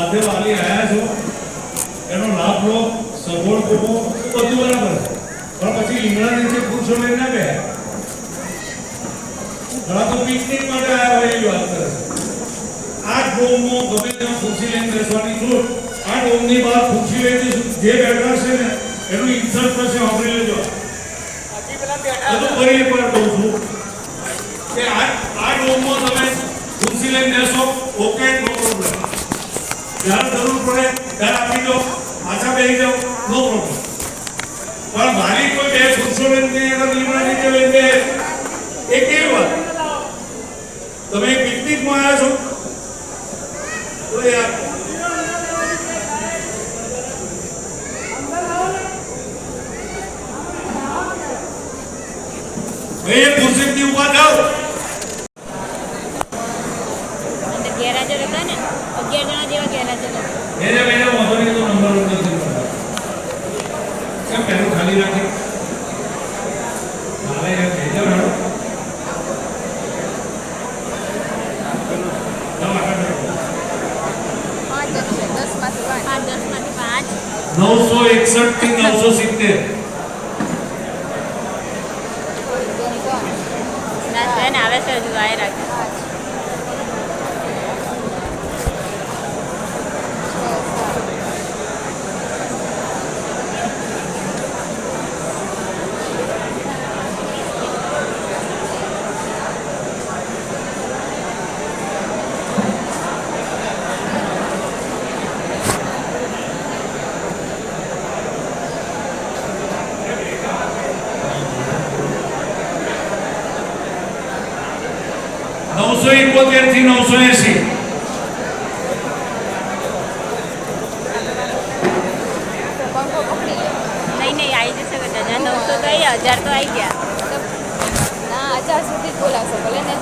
સાથે વાલી આયા છો એનો લાભ લો, સગવડ કરો, બધું બરાબર છે. પણ પછી લીમડા નીચે ખુરશો લઈને ના ગયા. ઘણા તો પિકનિક માટે આવ્યા હોય એવી વાત કરે છે. આ ડોમમાં ગમે ત્યાં ખુરશી લઈને બેસવાની છૂટ. આ ડોમની બહાર ખુરશી લઈને જે બેઠા છે ને એનું ઇન્સર્ટ થશે. સાંભળી લેજો. ફરી એકવાર કહું છું કે આ ડોમમાં તમે ખુરશી લઈને બેસો, ઓકે, નો પ્રોબ્લેમ. જ્યારે જરૂર પડે ત્યારે આપી દો, પાછા બેસી જાઓ, નો પ્રોબ્લેમ. પણ મારી કોઈ બે ખુરશો લઈને લીમડા નીચે લઈને એ કેવી વાત? તમે પિકનિકમાં આવ્યા છો તો યાર ભાઈ ખુરશીથી ઉભા થાવ. ગેરહાજર હતા ને 11 જણા જેવા ગેરહાજર હતા. એને મેને મોટોની તો નંબર નથી. કેમ પેલું ખાલી રાખે? હાલે યાર ભેજો રાડો. પાંચ જ છે, 10 માંથી 5. 961 થી 970. ના છે ને, આવે છે હજુ આય રાખે. થી 980. નહીં આવી જશે બધા. 900 તો આવી, 1000 તો આવી ગયા. ના 1000 સુધી જ બોલાશે, ભલે ને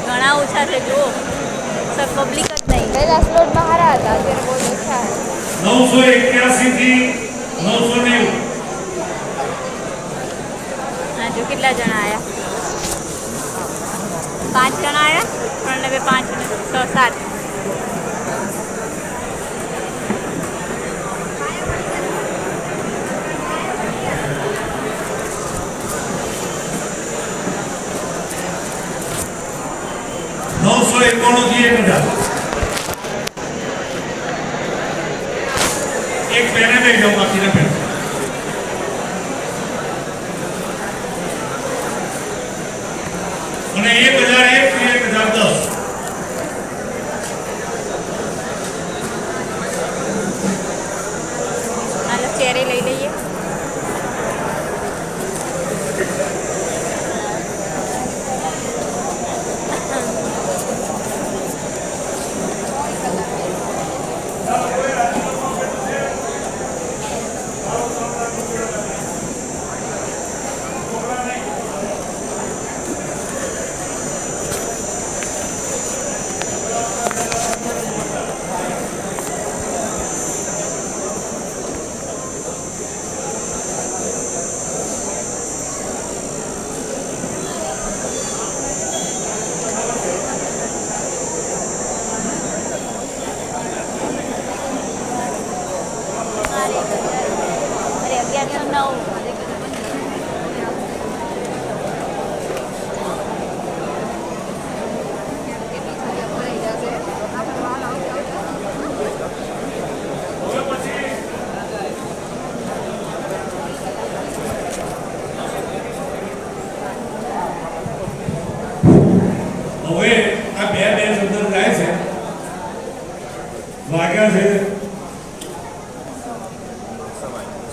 ઘણા ઓછા છે જો, સબ પબ્લિક જ નહીં. પહેલા સ્લોટમાં હારા હતા, અત્યારે બહુ ઓછા. 981 થી 990. જો કેટલા જણા આવ્યા? 5 જણા આવ્યા. 3 ને 2 5 ને 6 7. એક બેને લઈ જાઓ, બાકીને બેન. અને 1001 થી 1010. હાલો ચેરી લઈ લઈએ. વાગ્યા છે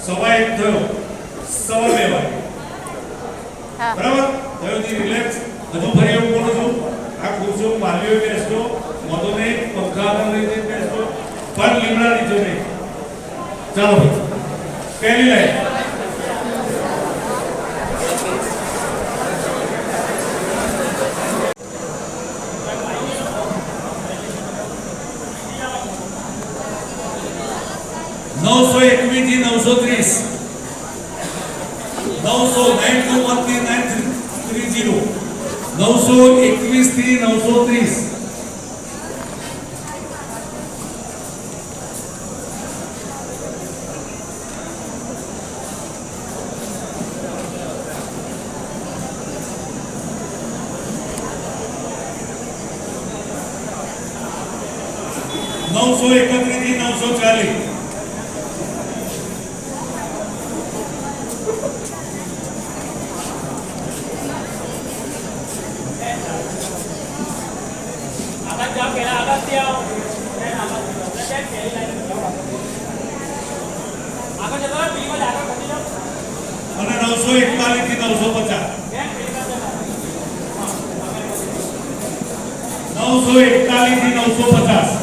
1:15 થયો, 1:15 વાગે. બરાબર થયો જી, રિલેક્સ. હજુ ફરી એવું બોલું છું, આ ખુરશીઓ માલ્યો બેસતો, મોટો નહીં, પંખા પર નહીં બેસતો, પણ લીમડા નીચે નહીં. ચાલો ભાઈ, પહેલી લાઈન. નવસો 21 થી 930, 991 થી 930, 921 થી 930. નવસો એકત્રીસ થી 940. અને 941 થી 950. 941 થી 950.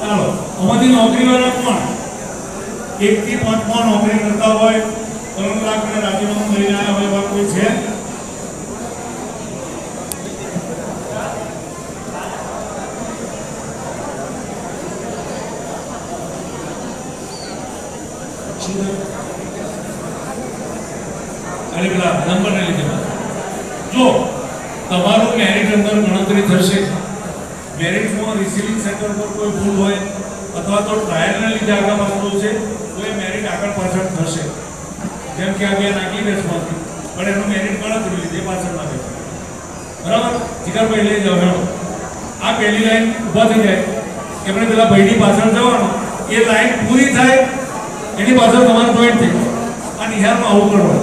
ચાલો અમારી નોકરીવાળા કોણ 1 થી 5 માં નોકરી કરતા હોય, 3 લાખ ને રાજીનામું લઈને આવ્યા હોય એવા કોઈ છે? અરે પેલા નંબર ને લીધે જો તમારું મેરિટ અંદર ગણતરી થશે, મેરિટમાં રિસીવિંગ સેન્ટર પર કોઈ ભૂલ હોય અથવા તો ટ્રાયલને લીધે આગળ પાછળ છે તો એ મેરિટ આગળ પાછળ થશે. જેમ કે આ બે નાખી બેસમાંથી પણ એનું મેરિટ ગણતરી લીધે પાછળ નાખે છે. બરાબર? જીગરભાઈ લઈ જાઓ. હેલો, આ પહેલી લાઈન ઊભા થઈ જાય એમણે પેલા ભાઈની પાછળ જવાનું, એ લાઈન પૂરી થાય એની પાછળ તમારે જોઈન્ટ થઈ જાય. આ નિહારમાં આવું કરવાનું.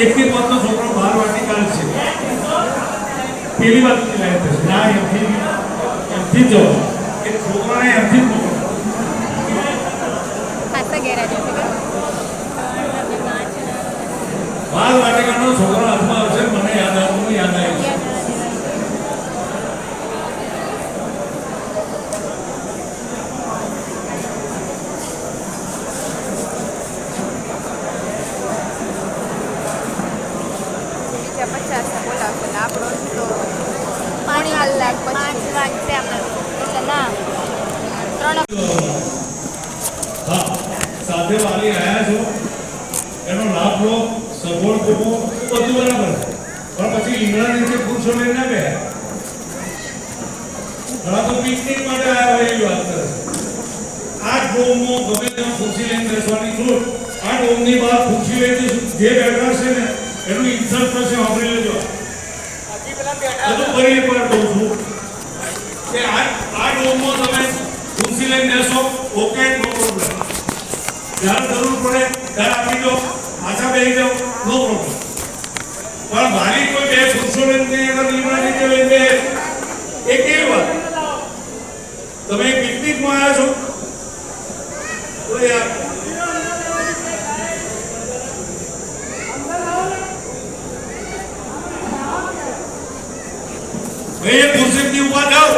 1 થી 5 નો છોકરો 12 વાટીકાલ છે, પેલી બાજુની લાઈન થશે. ના એમથી જ જાઓ, એ છોકરાને એમથી જ મોકલો. ખાસા ગેરહાજર છે કે 12 વાટીકાનો છોકરો હાથમાં આવશે, મને યાદ આવ્યું યાદ આવ્યું. બીજા 50 બોલાવશે ને આપણો તો 5 કલાક પછી વાગશે આપણે એટલે ના 3 હા, સાથે વાલી આવ્યા છો એનો લાભ લો, સગવડ કરો, બધું બરાબર છે. પણ પછી ઈંગણા નીચે પુરુષો લઈને ના ગયા. ઘણા તો પિકનિક માટે આવ્યા હોય એવી વાત કરે છે. આ ડોમમાં ગમે ત્યાં ખુરશી લઈને બેસવાની છૂટ. આ ડોમની બહાર ખુરશી લઈને જે બેઠા છે ને એનું ઇન્સલ્ટ થશે. સાંભળી લેજો. બધું ફરી એકવાર કહું છું કે આ ડોમમાં તમે ખુરશી લઈને બેસો, ઓકે, નો પ્રોબ્લેમ. જ્યારે જરૂર પડે ત્યારે આપી દો, પાછા બેસી જાઓ, નો પ્રોબ્લેમ. પણ મારી કોઈ બે ખુરશીઓ લઈને લીમડા નીચે લઈને એ કેવી વાત? તમે પિકનિકમાં આવ્યા છો તો યાર ભાઈ એ ખુરશીથી ઊભા જાઓ.